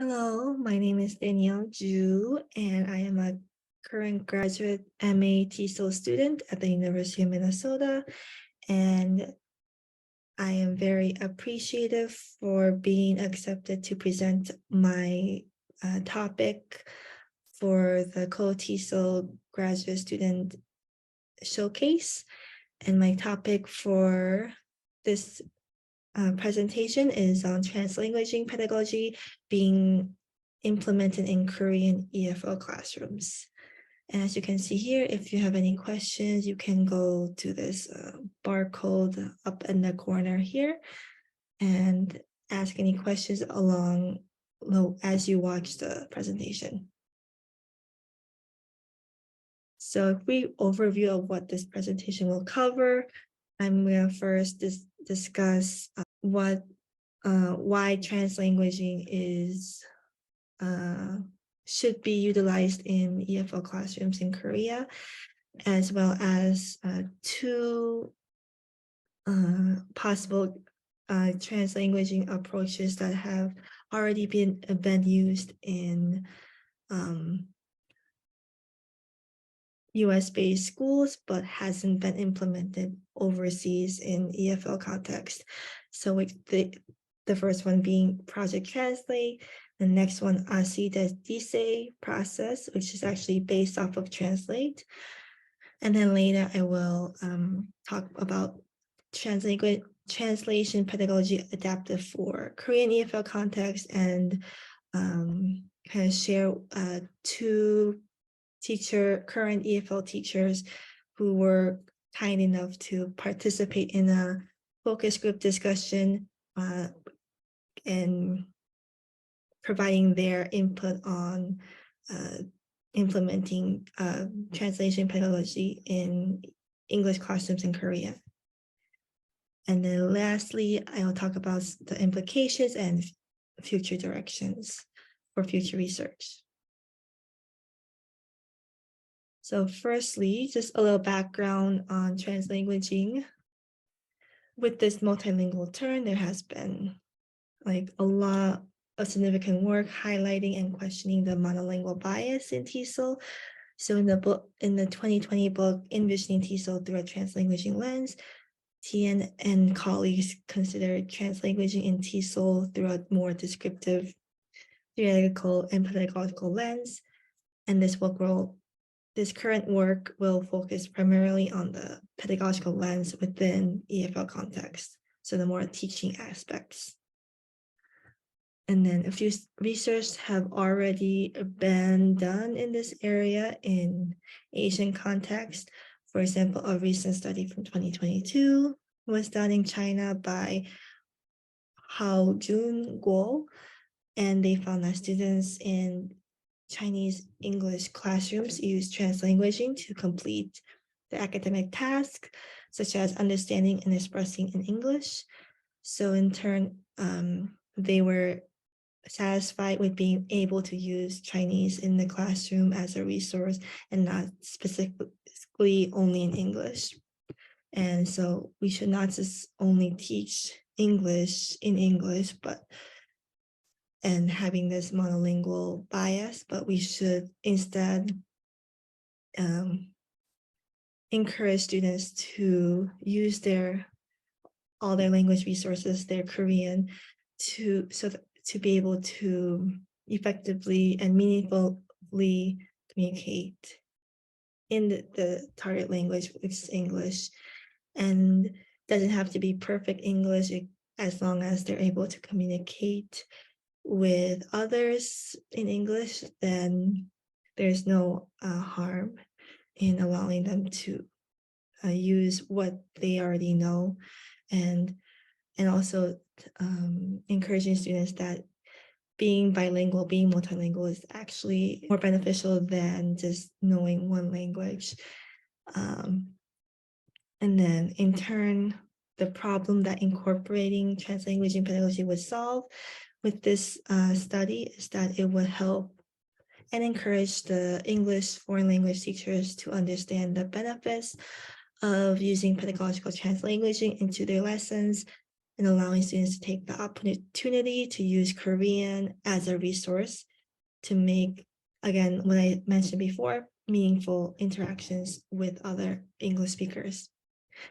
Hello, my name is Danielle Ju, and I am a current graduate MA TESOL student at the University of Minnesota. And I am very appreciative for being accepted to present my topic for the co-TESOL graduate student showcase. And my topic for this presentation is on translanguaging pedagogy being implemented in Korean EFL classrooms. And as you can see here, if you have any questions, you can go to this barcode up in the corner here and ask any questions along as you watch the presentation. So a brief overview of what this presentation will cover. I'm going to first discuss why translanguaging is should be utilized in EFL classrooms in Korea, as well as two possible translanguaging approaches that have already been used in US-based schools, but hasn't been implemented overseas in EFL context. So the first one being Project Translate, the next one, Asynchronous process, which is actually based off of Translate. And then later I will talk about translation pedagogy adaptive for Korean EFL context, and kind of share two current EFL teachers who were kind enough to participate in a focus group discussion and providing their input on implementing translation pedagogy in English classrooms in Korea. And then lastly, I will talk about the implications and future directions for future research. So firstly, just a little background on translanguaging. With this multilingual term, there has been like a lot of significant work highlighting and questioning the monolingual bias in TESOL. So in the 2020 book, Envisioning TESOL Through a Translanguaging Lens, Tien and colleagues considered translanguaging in TESOL through a more descriptive, theoretical, and pedagogical lens. And this current work will focus primarily on the pedagogical lens within EFL context, so the more teaching aspects. And then a few research have already been done in this area in Asian context. For example, a recent study from 2022 was done in China by Hao Jun Guo, and they found that students in Chinese English classrooms use translanguaging to complete the academic task, such as understanding and expressing in English. So in turn, they were satisfied with being able to use Chinese in the classroom as a resource and not specifically only in English. And so we should not just only teach English in English, and having this monolingual bias, but we should instead encourage students to use all their language resources, their Korean, to be able to effectively and meaningfully communicate in the target language, which is English, and doesn't have to be perfect English as long as they're able to communicate with others in English. Then there's no harm in allowing them to use what they already know, and also encouraging students that being bilingual, being multilingual is actually more beneficial than just knowing one language. And then in turn, the problem that incorporating translanguaging pedagogy would solve with this study is that it would help and encourage the English foreign language teachers to understand the benefits of using pedagogical translanguaging into their lessons, and allowing students to take the opportunity to use Korean as a resource to make, again, what I mentioned before, meaningful interactions with other English speakers.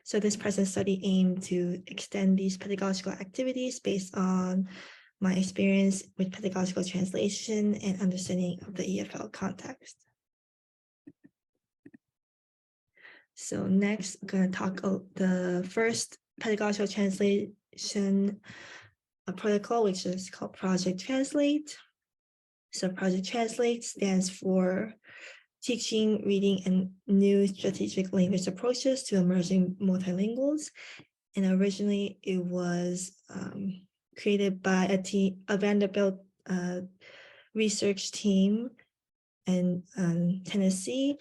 So this present study aimed to extend these pedagogical activities based on my experience with pedagogical translation and understanding of the EFL context. So next, I'm going to talk the first pedagogical translation protocol, which is called Project Translate. So Project Translate stands for Teaching, Reading, and New Strategic Language Approaches to Emerging Multilinguals. And originally it was created by a Vanderbilt research team in Tennessee,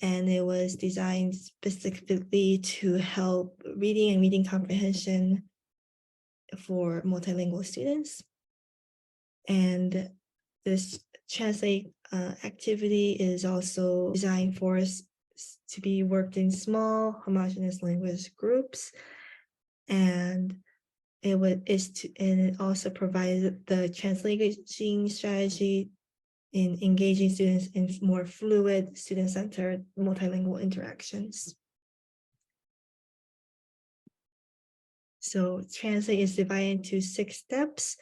and it was designed specifically to help reading and reading comprehension for multilingual students. And this translate activity is also designed for us to be worked in small homogeneous language groups, and it also provides the translating strategy in engaging students in more fluid, student-centered, multilingual interactions. So translate is divided into 6 steps.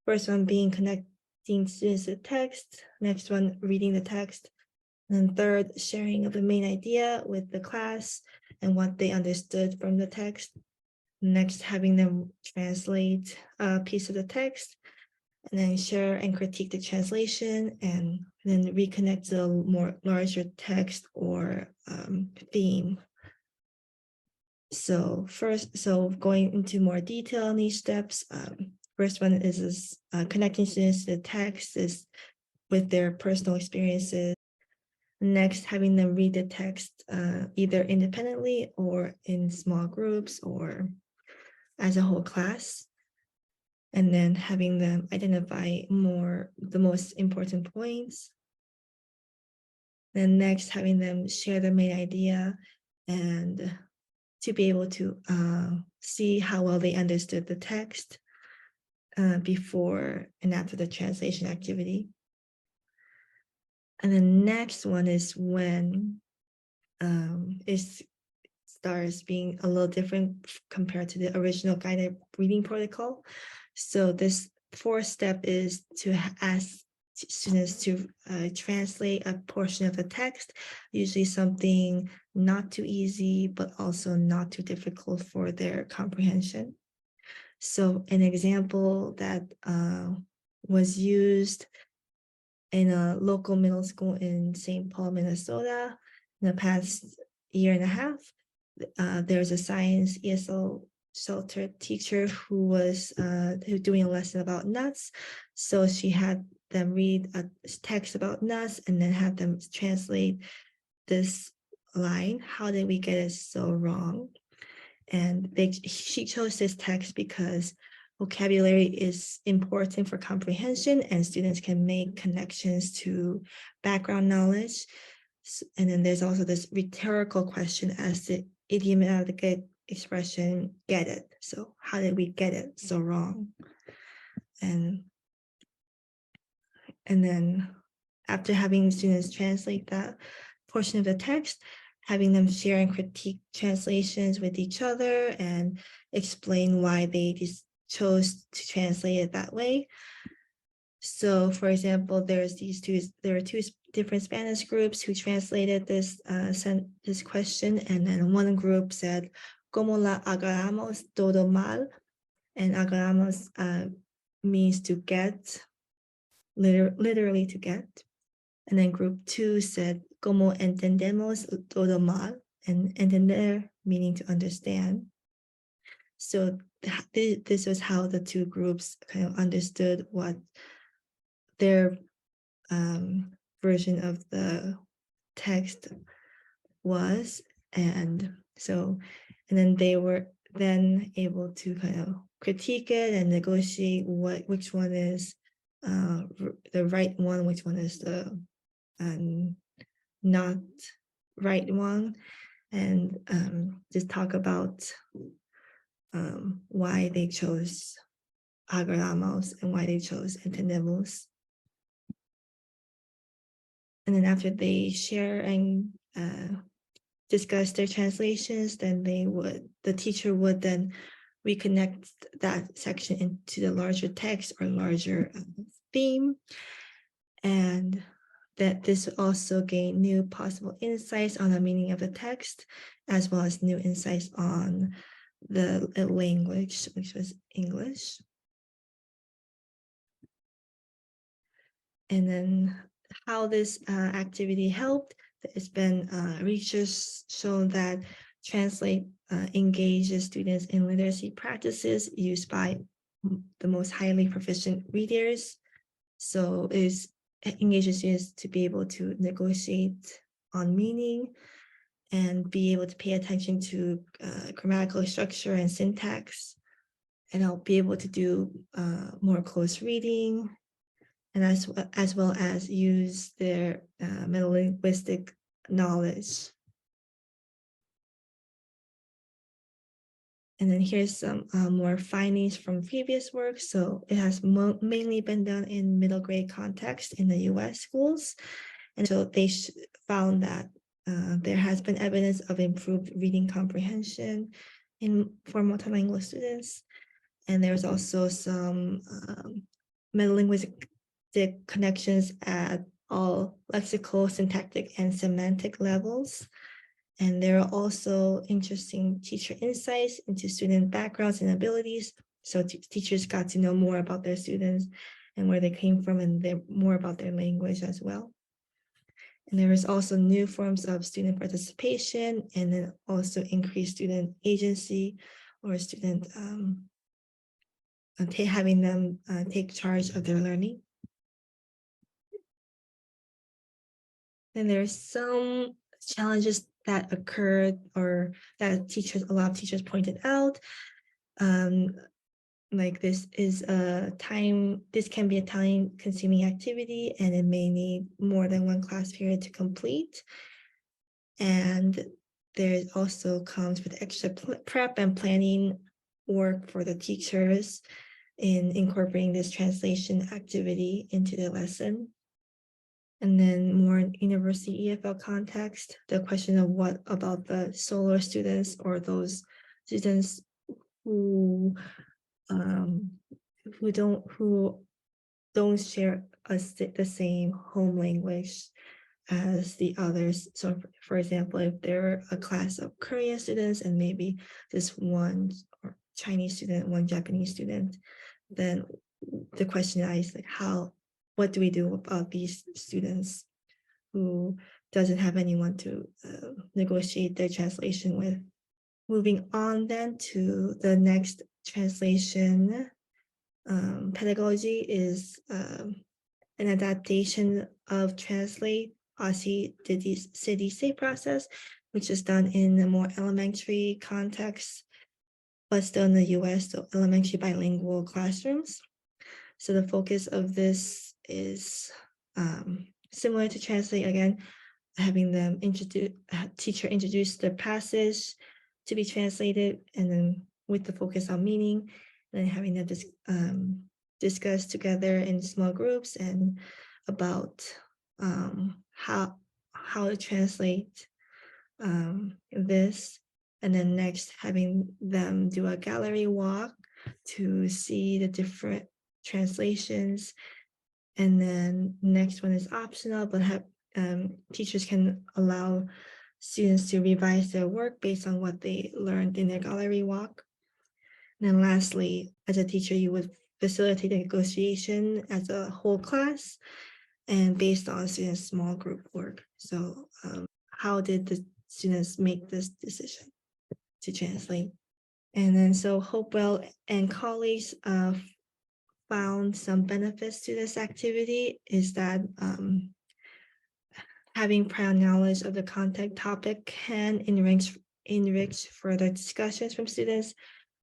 First one being connecting students to the text. Next one, reading the text. And then third, sharing of the main idea with the class and what they understood from the text. Next, having them translate a piece of the text, and then share and critique the translation, and then reconnect to a more larger text or theme. So going into more detail on these steps, first one is connecting students to the text is with their personal experiences. Next, having them read the text either independently or in small groups or as a whole class. And then having them identify the most important points. Then next, having them share their main idea and to be able to see how well they understood the text before and after the translation activity. And the next one is when it starts being a little different compared to the original guided reading protocol. So this 4th step is to ask students to translate a portion of the text, usually something not too easy, but also not too difficult for their comprehension. So an example that was used in a local middle school in St. Paul, Minnesota, in the past year and a half, there's a science ESL shelter teacher who was doing a lesson about nuts. So she had them read a text about nuts and then have them translate this line. How did we get it so wrong? And she chose this text because vocabulary is important for comprehension and students can make connections to background knowledge. And then there's also this rhetorical question as the idiomatic expression, get it. So how did we get it so wrong? And then after having students translate that portion of the text, having them share and critique translations with each other and explain why they chose to translate it that way. So for example, there are 2 different Spanish groups who translated this question, and then one group said, "Como la agarramos todo mal," and agarramos means to get, literally to get. And then group 2 said, "Como entendemos todo mal," and entender meaning to understand. So this was how the 2 groups kind of understood what their version of the text was. And then they were then able to kind of critique it and negotiate which one is the right one, which one is the not right one, and just talk about why they chose agramos and why they chose entendemos. And then after they share and discuss their translations, then the teacher would then reconnect that section into the larger text or larger theme. And that this also gain new possible insights on the meaning of the text, as well as new insights on the language, which was English. And then how this activity helped, it's been research shown that Translate engages students in literacy practices used by the most highly proficient readers. So it engages students to be able to negotiate on meaning and be able to pay attention to grammatical structure and syntax. And I'll be able to do more close reading, and as well as use their metalinguistic knowledge. And then here's some more findings from previous work. So it has mainly been done in middle grade context in the US schools. And so they found that there has been evidence of improved reading comprehension for multilingual students. And there's also some metalinguistic connections at all lexical, syntactic, and semantic levels. And there are also interesting teacher insights into student backgrounds and abilities. So teachers got to know more about their students and where they came from, and more about their language as well. And there is also new forms of student participation, and then also increased student agency or student having them take charge of their learning. And there's some challenges that occurred or that a lot of teachers pointed out. Like this can be a time consuming activity, and it may need more than one class period to complete. And there also comes with extra prep and planning work for the teachers in incorporating this translation activity into the lesson. And then more in university EFL context, the question of what about the solo students or those students who don't share the same home language as the others. So for example, if there are a class of Korean students and maybe just one Chinese student, one Japanese student, then the question is like, what do we do about these students who doesn't have anyone to negotiate their translation with? Moving on then to the next translation pedagogy is an adaptation of Translate Aussie City State process, which is done in a more elementary context, but still in the US, so elementary bilingual classrooms. So the focus of this is similar to Translate, again, having them teacher introduce the passage to be translated, and then with the focus on meaning, and then having them discuss together in small groups and about how to translate this, and then next having them do a gallery walk to see the different translations. And then next one is optional, but teachers can allow students to revise their work based on what they learned in their gallery walk. And then lastly, as a teacher, you would facilitate the negotiation as a whole class and based on students' small group work. So how did the students make this decision to translate? And then so Hopewell and colleagues found some benefits to this activity is that having prior knowledge of the content topic can enrich further discussions from students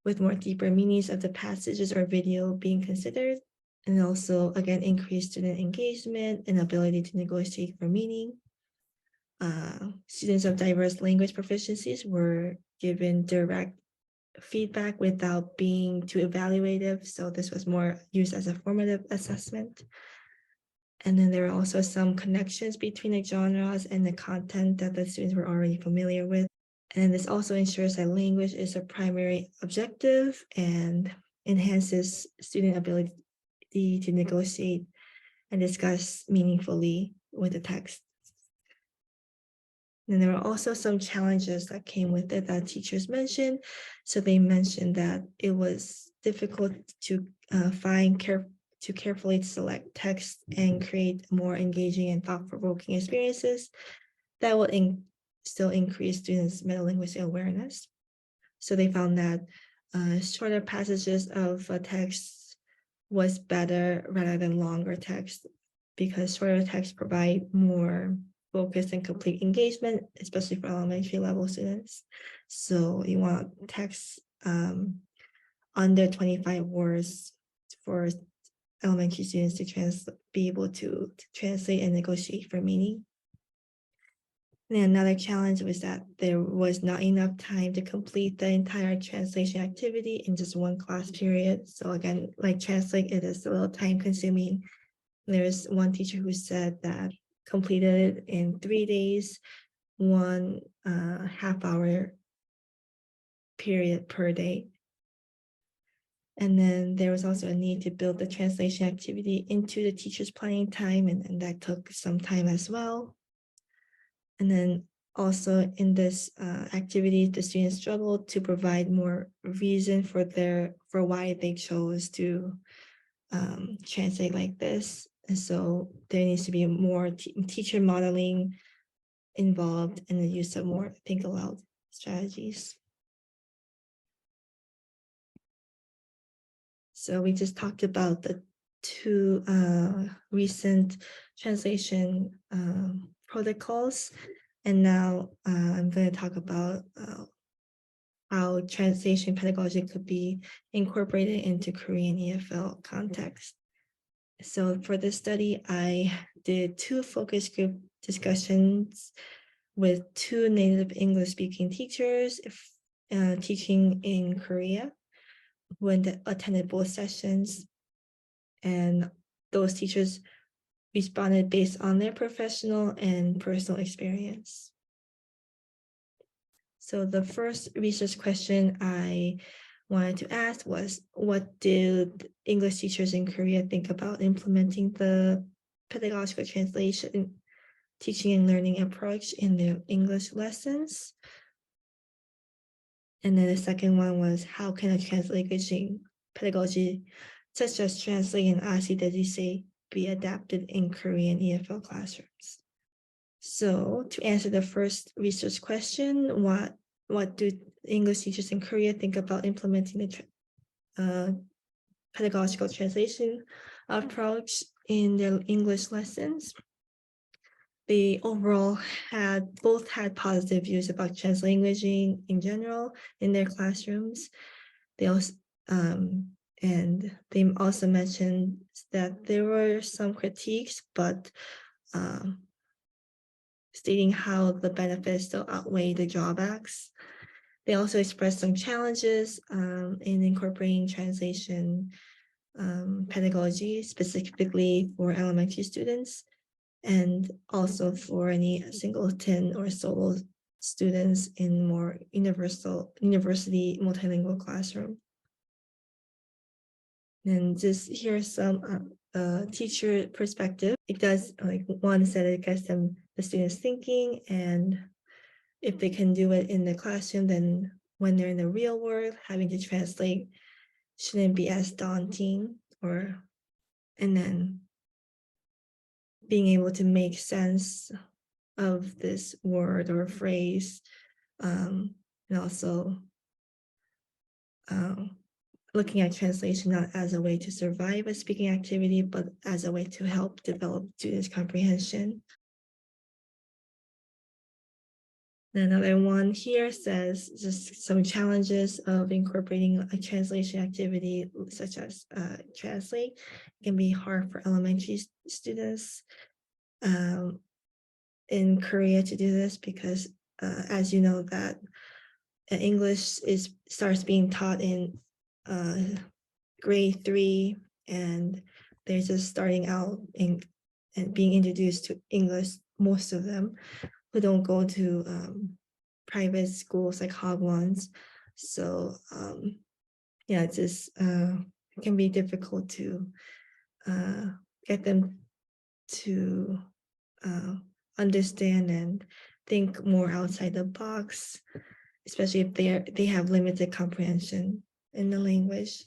with more deeper meanings of the passages or video being considered, and also, again, increase student engagement and ability to negotiate for meaning. Students of diverse language proficiencies were given direct feedback without being too evaluative. So this was more used as a formative assessment. And then there are also some connections between the genres and the content that the students were already familiar with. And this also ensures that language is a primary objective and enhances student ability to negotiate and discuss meaningfully with the text. And there were also some challenges that came with it that teachers mentioned. So they mentioned that it was difficult to carefully select text and create more engaging and thought-provoking experiences that would still increase students' metalinguistic awareness. So they found that shorter passages of text was better rather than longer text, because shorter text provide more focused and complete engagement, especially for elementary level students. So you want text under 25 words for elementary students to be able to translate and negotiate for meaning. And another challenge was that there was not enough time to complete the entire translation activity in just one class period. So again, like Translate, it is a little time consuming. There's one teacher who said that completed it in 3 days, one half-hour period per day. And then there was also a need to build the translation activity into the teacher's planning time, and that took some time as well. And then also in this activity, the students struggled to provide more reason for why they chose to translate like this. And so there needs to be more teacher modeling involved and the use of more think aloud strategies. So we just talked about the two recent translation protocols, and now I'm going to talk about how translation pedagogy could be incorporated into Korean EFL context. So for this study, I did 2 focus group discussions with 2 native English-speaking teachers teaching in Korea who attended both sessions, and those teachers responded based on their professional and personal experience. So the first research question I wanted to ask was, what did English teachers in Korea think about implementing the pedagogical translation teaching and learning approach in their English lessons? And then the second one was, how can a translation pedagogy such as Translate and Asynchronous be adapted in Korean EFL classrooms? So to answer the first research question, what do English teachers in Korea think about implementing the pedagogical translation approach in their English lessons? They overall both had positive views about translanguaging in general in their classrooms. They also and they also mentioned that there were some critiques, but stating how the benefits still outweigh the drawbacks. They also expressed some challenges in incorporating translation pedagogy, specifically for elementary students, and also for any singleton or solo students in more university multilingual classroom. And just here's some teacher perspective. It does, like one said, it gets the students thinking, and if they can do it in the classroom, then when they're in the real world, having to translate shouldn't be as daunting. And then being able to make sense of this word or phrase, and also looking at translation not as a way to survive a speaking activity, but as a way to help develop students' comprehension. Another one here says just some challenges of incorporating a translation activity such as Translate. It can be hard for elementary students in Korea to do this because as you know that English starts being taught in grade 3, and they're just starting out and being introduced to English, most of them, who don't go to private schools like Hogwarts. So yeah, it's just it can be difficult to get them to understand and think more outside the box, especially if they have limited comprehension in the language.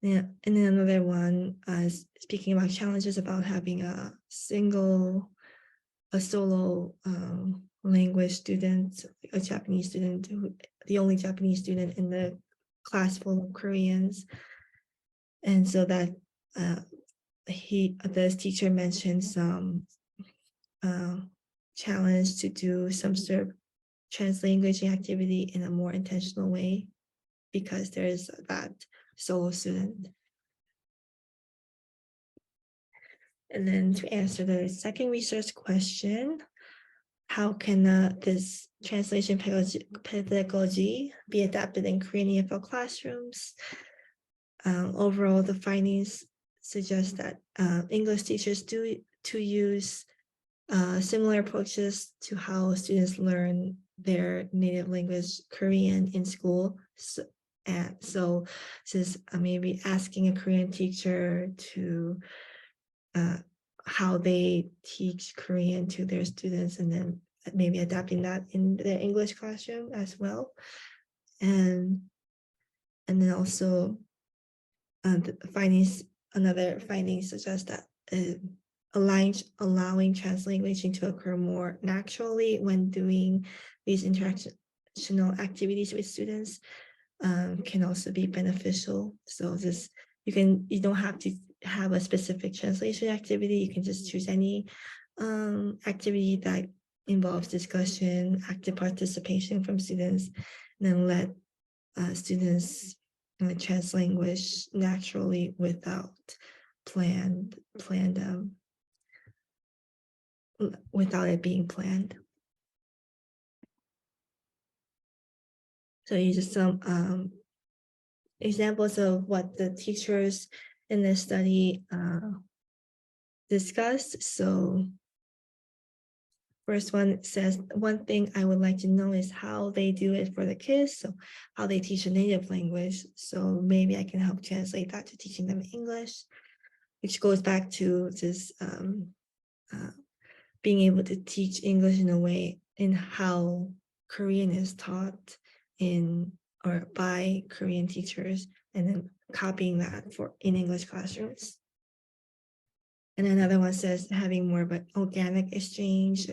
Yeah, and then another one is speaking about challenges about having a solo language student, a Japanese student, the only Japanese student in the class full of Koreans. And so that this teacher mentioned some challenge to do some sort of translanguaging activity in a more intentional way, because there's that solo student. And then to answer the second research question, how can this translation pedagogy be adapted in Korean EFL classrooms? Overall, the findings suggest that English teachers do use similar approaches to how students learn their native language Korean in school. So since maybe asking a Korean teacher to how they teach Korean to their students, and then maybe adapting that in their English classroom as well. And then also another finding suggests that allowing translanguaging to occur more naturally when doing these interactional activities with students can also be beneficial. So you don't have to have a specific translation activity. You can just choose any activity that involves discussion, active participation from students, and then let students translanguage naturally without without it being planned. So these are some examples of what the teachers in this study discussed. So first one says, one thing I would like to know is how they do it for the kids, so how they teach a native language. So maybe I can help translate that to teaching them English, which goes back to this being able to teach English in a way in how Korean is taught in or by Korean teachers, and then copying that in English classrooms. And another one says having more of an organic exchange,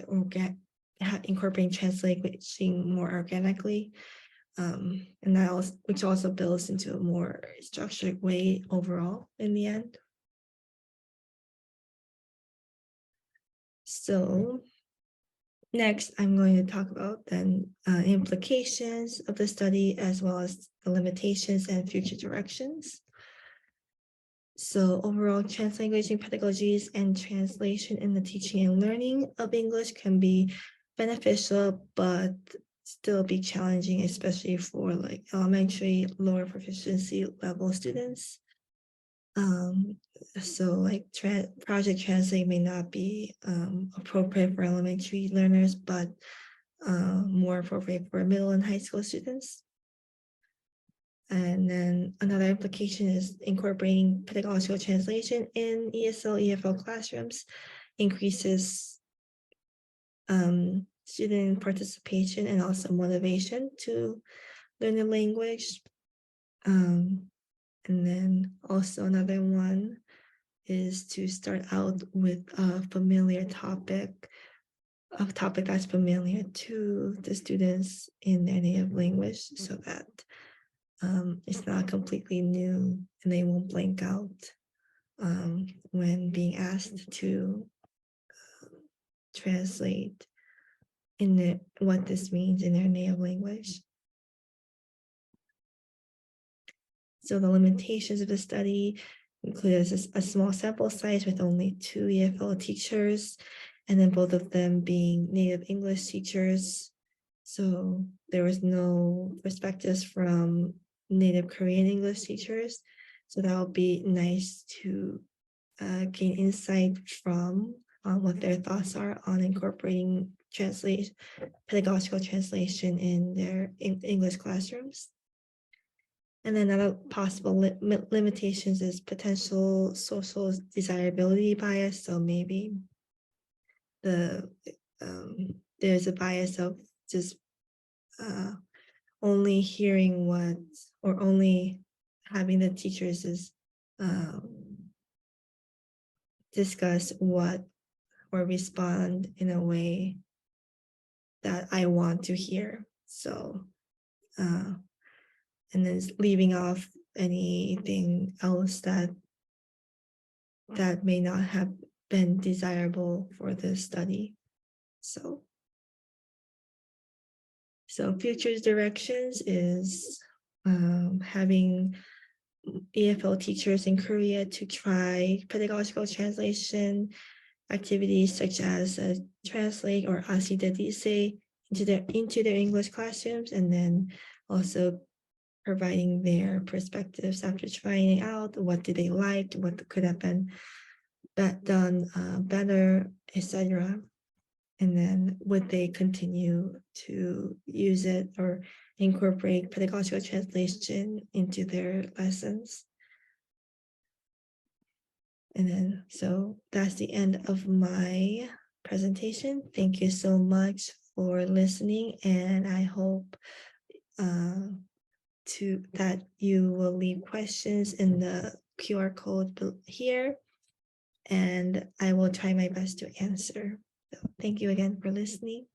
incorporating translating more organically, and that which also builds into a more structured way overall in the end. So next, I'm going to talk about then implications of the study, as well as the limitations and future directions. So overall, translanguaging pedagogies and translation in the teaching and learning of English can be beneficial, but still be challenging, especially for like elementary, lower proficiency level students. So like Project Translate may not be appropriate for elementary learners, but more appropriate for middle and high school students. And then another implication is incorporating pedagogical translation in ESL, EFL classrooms increases student participation and also motivation to learn the language. And then also another one is to start out with a familiar topic, a topic that's familiar to the students in their native language, so that it's not completely new and they won't blank out when being asked to translate what this means in their native language. So the limitations of the study include a small sample size with only 2 EFL teachers, and then both of them being native English teachers. So there was no perspectives from native Korean English teachers. So that would be nice to gain insight from what their thoughts are on incorporating pedagogical translation in their English classrooms. And then other possible limitations is potential social desirability bias. So maybe there's a bias of just only hearing what, or only having the teachers is discuss what or respond in a way that I want to hear. So, and then leaving off anything else that may not have been desirable for the study. So futures directions is having EFL teachers in Korea to try pedagogical translation activities such as translate or Asynchronous into their English classrooms, and then also providing their perspectives after trying it out. What did they like? What could have been done better, etc. And then would they continue to use it or incorporate pedagogical translation into their lessons? And then, so that's the end of my presentation. Thank you so much for listening, and I hope that you will leave questions in the QR code here, and I will try my best to answer. So thank you again for listening.